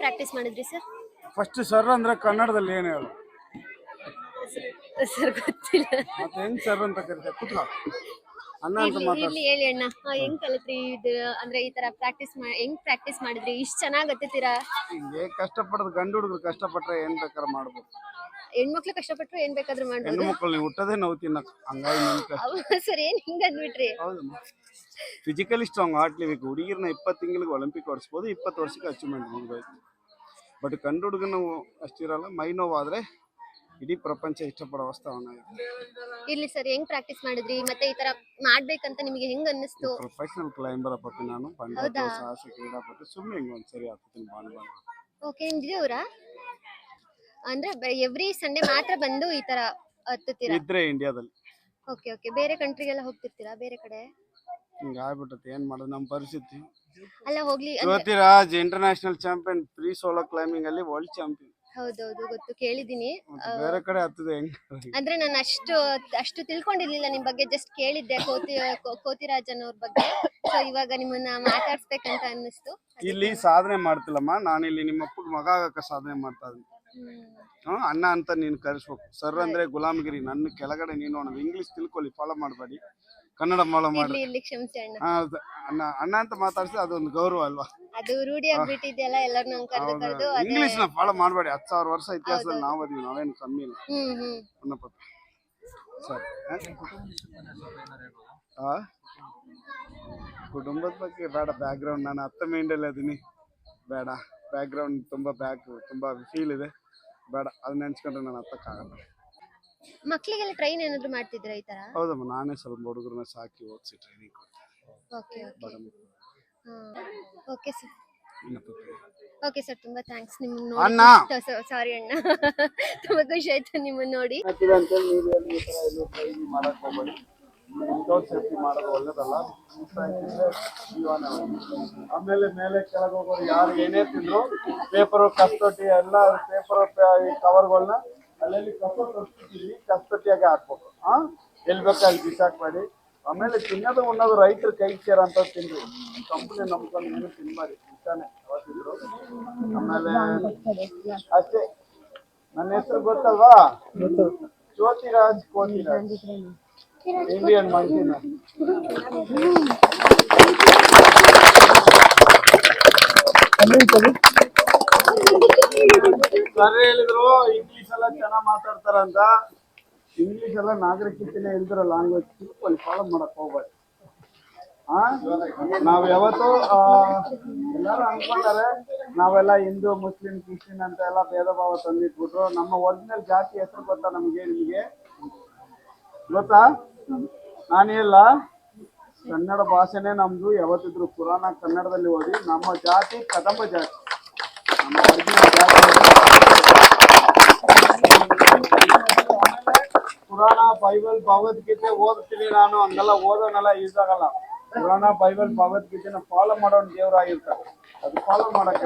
Practice ಮಾಡಿದ್ರಿ sir? First sir ಅಂದ್ರೆ ಕನ್ನಡದಲ್ಲಿ ಏನು ಹೇಳು? ಸರ್ ಗೊತ್ತಿಲ್ಲ. ಮತ್ತೆ ಹೆಂಗ್ ಸರ್ ಅಂತ ಕರೀತಾರೆ? ಕುತ್ಕೋ ಅಣ್ಣ ಅಂತ ಮಾತಾಡ್ತಾರೆ. ಇಲ್ಲಿ ಹೇಳಿ ಅಣ್ಣ, ಹೆಂಗ್ ಕಲಿತ್ರಿ ಇದು? ಅಂದ್ರೆ ಈ ತರ ಹೆಂಗ್ ಪ್ರಾಕ್ಟೀಸ್ ಮಾಡಿದ್ರಿ? ಇಷ್ಟ್ ಚೆನ್ನಾಗ್ ಹತ್ತುತ್ತೀರಾ? ಹಿಂಗೆ ಕಷ್ಟಪಡೋದು ಗಂಡು ಹುಡುಗರು ಕಷ್ಟಪಟ್ರೆ ಏನ್ ಬೇಕಾದ್ರೆ ಮಾಡ್ಬೋದು. ಹೆಣ್ಮಕ್ಳು ಕಷ್ಟಪಟ್ರು ಏನ್ ಬೇಕಾದ್ರೂ ಮಾಡ್ಬೋದು. ಹೆಣ್ಣು ಮಕ್ಕಳು ನೀವು ಹುಟ್ಟೋದೇ ನೋವು ತಿನ್ನಕ್, ಹಂಗಾಗಿ ನಿಮ್ ಕಷ್ಟ. ಸರ್ ಏನ್ ಹಿಂಗ್ ಅಂದ್ಬಿಟ್ರಿ? ಹೌದಮ್ಮ, ಫಿಸಿಕಲಿ ಸ್ಟ್ರಾಂಗ್ ಆಡ್ಲೇಬೇಕು. ಹುಡುಗಿರ್ನ 20 ತಿಂಗಳಿಗೆ ಒಲಿಂಪಿಕ್ ಓಡಿಸ್ಬೋದು, 20 ವರ್ಷಕ್ಕೆ ಅಚೀವ್ಮೆಂಟ್ ಮುಗಿದೋಯ್ತು. ಬಟ್ ಗಂಡು ಹುಡುಗನ ಅಷ್ಟಿರಲ್ಲ. ಮೈ ನೋವಾದ್ರೆ ಇಡೀ ಪ್ರಪಂಚ ಇಷ್ಟಪಡೋ ಅವಸ್ಥಾವನ್ನ. ಇಲ್ಲಿ ಸರ್ ಹೆಂಗ್ ಪ್ರಾಕ್ಟೀಸ್ ಮಾಡಿದ್ರಿ? ಮತ್ತೆ ಈ ತರ ಮಾಡ್ಬೇಕಂತ ನಿಮಗೆ ಹೆಂಗ್ ಅನ್ನಿಸ್ತು? ಪ್ರೊಫೆಷನಲ್ ಕ್ಲೈಂಬರ್ ಪಪ್ಪಿ ನಾನು. ಬಂಡಾಟ ಸಾಹಸ ಕ್ರೀಡಾಪಟು. ಸುಮ್ಮನೆ ಹಿಂಗೆ ಒಂದ್ಸರಿ ಆಗ್ತೀನಿ ಬಾಂಡ್. ಓಕೆ, ನಿಮ್ದಿವ್ರಾ? ಅಂದ್ರೆ ಎವ್ರಿ ಸಂಡೇ ಮಾತ್ರ ಬಂದು ಈ ತರ ಹತ್ತುತ್ತೀರಾ? ಇದ್ರೆ ಇಂಡಿಯಾದಲ್ಲಿ. Okay okay. ಬೇರೆ ಕಂಟ್ರಿಗೆಲ್ಲ ಹೋಗ್ತಿರ್ತೀರಾ? ಬೇರೆ ಕಡೆ ಹಿಂಗೆ ಆಗ್ಬಿಟ್ಟತ್ತೆ, ಏನ್ ಮಾಡೋದು ನಮ್ಮ ಪರಿಸ್ಥಿತಿ. ಅಲ್ಲ ಹೋಗ್ಲಿ. Jyothiraj international champion free solo climbing ಅಲ್ಲಿ ವರ್ಲ್ಡ್ ಚಾಂಪಿಯನ್. ಹೌದೌದು, ಗೊತ್ತು, ಕೇಳಿದೀನಿ. ಬೇರೆ ಕಡೆ ಹತ್ತದೆ ಹೆಂಗ್? ಅಂದ್ರೆ ನಾನು ಅಷ್ಟು ತಿಳ್ಕೊಂಡಿರ್ಲಿಲ್ಲ ನಿಮ್ ಬಗ್ಗೆ. ಜಸ್ಟ್ ಕೇಳಿದ್ದೆ ಕೋತಿರಾಜನ್ ಅವ್ರ ಬಗ್ಗೆ. ಸೊ ಇವಾಗ ನಿಮ್ಮನ್ನ ಮಾತಾಡ್ಸ್ಬೇಕಂತ ಅನ್ನಿಸ್ತು. ಇಲ್ಲಿ ಸಾಧನೆ ಮಾಡ್ತಿಲ್ಲಮ್ಮ, ನಾನಿಲ್ಲಿ ನಿಮ್ಮ ಅಪ್ಪಗ ಮಗ ಆಗಕ್ಕ ಸಾಧನೆ ಮಾಡ್ತಾ ಇದ್ದೀನಿ. ಅಣ್ಣ ಅಂತ ನೀನ್ ಕರೆಸ್ಬೇಕು. ಸರ್ ಅಂದ್ರೆ ಗುಲಾಮಗಿರಿ. ನನ್ನ ಕೆಳಗಡೆ ನೀನು ಅನ್ನೋದು. ಇಂಗ್ಲಿಷ್ ತಿಳ್ಕೊಳ್ಳಿ, ಫಾಲೋ ಮಾಡಬೇಡಿ, ಕನ್ನಡ ಫಾಲೋ ಮಾಡಿ. ಇಲ್ಲಿ ಕ್ಷಮಿಸಿ ಅಣ್ಣ. ಅಣ್ಣ ಅಣ್ಣ ಅಂತ ಮಾತಾಡ್ಸಿ ಅದೊಂದು ಗೌರವ ಅಲ್ವಾ? ಅದು ರೂಢಿ ಆಗ್ಬಿಟ್ಟಿದೆಯಲ್ಲ ಎಲ್ಲರನ್ನೂ ಕರೆದು. ಇಂಗ್ಲಿಷ್ ನ ಫಾಲೋ ಮಾಡಬೇಡಿ. 10,000 ವರ್ಷ ಇತಿಹಾಸದಲ್ಲಿ ನಾವು ಅದೀವಿ, ನಾವೇನು ಕಮ್ಮಿ ಇಲ್ಲ. ಸರ್ ಕುಟುಂಬದ ಬಗ್ಗೆ ಬೇಡ. ಬ್ಯಾಕ್ ಗ್ರೌಂಡ್ ನಾನು 10 ಮೈಂಡಲ್ಲಿ ಅದೀನಿ, ಬೇಡ. ಬ್ಯಾಕ್ ಗ್ರೌಂಡ್ ತುಂಬಾ ಫೀಲ್ ಇದೆ, ಬೇಡ. ಅದನ್ನ ನೆನ್ಸ್ಕೊಂಡ್ರೆ ನಾನು ಹತ್ತಕ್ಕಾಗಲ್ಲ. ಮಕ್ಕಳಿಗೆಲ್ಲ ಟ್ರೈನ್ ಏನಾದ್ರು ಮಾಡ್ತಿದ್ರ ಈ ತರ? ಹೌದಮ್ಮ, ನಾನೇ ಸ್ವಲ್ಪ ಹುಡುಗರನ್ನ ಸಾಕಿ ಓದಿಸಿ ಟ್ರೈನಿಂಗ್ ಕೊಡ್ತೀನಿ. Okay sir. ಓಕೆ ಸರ್, ತುಂಬಾ ಥ್ಯಾಂಕ್ಸ್. ನಿಮ್ಮನ್ನ ನೋಡಿ ಸಾರಿ ಅಣ್ಣ, ತುಂಬಾ ಖುಷಿ ಆಯ್ತು ನಿಮ್ಮನ್ನ ನೋಡಿ. ಮಾಡಕ್ ಹೋಗ್ಬೇಡಿ, ಸೇಫ್ಟಿ ಮಾಡೋದು ಒಳ್ಳೇದಲ್ಲ. ಆಮೇಲೆ ಮೇಲೆ ಕೆಳಗೆ ಹೋಗೋರು ಯಾರು ಏನೇ ತಿಂದ್ರು ಪೇಪರ್ ಕಸ್ತೊಟ್ಟಿ ಎಲ್ಲ ಪೇಪರ್ ಕವರ್ಗಳನ್ನ ಅಲ್ಲಲ್ಲಿ ಕಸ್ತೊಟ್ಟಿಯಾಗಿ ಹಾಕ್ಬೇಕು. ಎಲ್ಲಿ ಬೇಕಾ ಅಲ್ಲಿ ಬಿಸಾಕ್ಬೇಡಿ. ಆಮೇಲೆ ತಿನ್ನೋದು ಉಣ್ಣೋದು ರೈತರ ಕೈ ಸೇರ ಅಂತ ತಿನ್ರಿ. ಕಂಪನಿ ನಂಬ್ಕೊಂಡು ಏನು ತಿನ್ಬಾರಿ, ಇಷ್ಟಾನೆ ಅವತ್ತಿದ್ರು. ಆಮೇಲೆ ಅಷ್ಟೇ. ನನ್ನ ಹೆಸರು ಗೊತ್ತಲ್ವಾ? ಜ್ಯೋತಿರಾಜ್ ಕೋತಿರಾಜ್, ಇಂಡಿಯನ್ ಮಂಕಿನ. ಸರ್ ಹೇಳಿದ್ರು ಇಂಗ್ಲಿಷ್ ಎಲ್ಲ ಚೆನ್ನಾಗ್ ಮಾತಾಡ್ತಾರಂತ. ಇಂಗ್ಲಿಷ್ ಎಲ್ಲ ನಾಗರಿಕತೆನೇ ಇಲ್ದಿರೋ ಲ್ಯಾಂಗ್ವೇಜ್. ತಿಳ್ಕೊಳ್ಳಿ, ಫಾಲೋ ಮಾಡಕ್ ಹೋಗ್ಬೇಡಿ. ನಾವ್ ಯಾವತ್ತು ಎಲ್ಲಾರು ಅನ್ಕೊಂಡಾರೆ ನಾವೆಲ್ಲ ಹಿಂದೂ ಮುಸ್ಲಿಂ ಕ್ರಿಶ್ಚಿಯನ್ ಅಂತ ಎಲ್ಲ ಭೇದ ಭಾವ ತಂದಿಟ್ಬಿಟ್ರು. ನಮ್ಮ ಒರಿಜಿನಲ್ ಜಾತಿ ಹೆಸರು ಗೊತ್ತಾ ನಮ್ಗೆ? ನಿಮ್ಗೆ ಗೊತ್ತಾ? ನಾನು ಇಲ್ಲ, ಕನ್ನಡ ಭಾಷೆನೇ ನಮ್ದು. ಯಾವತ್ತಿದ್ರು ಪುರಾಣ ಕನ್ನಡದಲ್ಲಿ ಓದಿ. ನಮ್ಮ ಜಾತಿ ಕದಂಬ ಜಾತಿ. ನಮ್ಮ ಒರಿಜಿನಲ್ ಜಾತಿ ಪುರಾಣ ಬೈಬಲ್ ಭಗವದ್ಗೀತೆ ಓದ್ತೀನಿ ನಾನು. ಹಂಗೆಲ್ಲ ಓದೋನೆಲ್ಲ ಯೂಸ್ ಆಗಲ್ಲ. ಪುರಾಣ ಬೈಬಲ್ ಭಗವದ್ಗೀತೆನ ಫಾಲೋ ಮಾಡೋನ್ ದೇವ್ರಾಗಿರ್ತಾರೆ. ಅದು ಫಾಲೋ ಮಾಡಕ್ಕೆ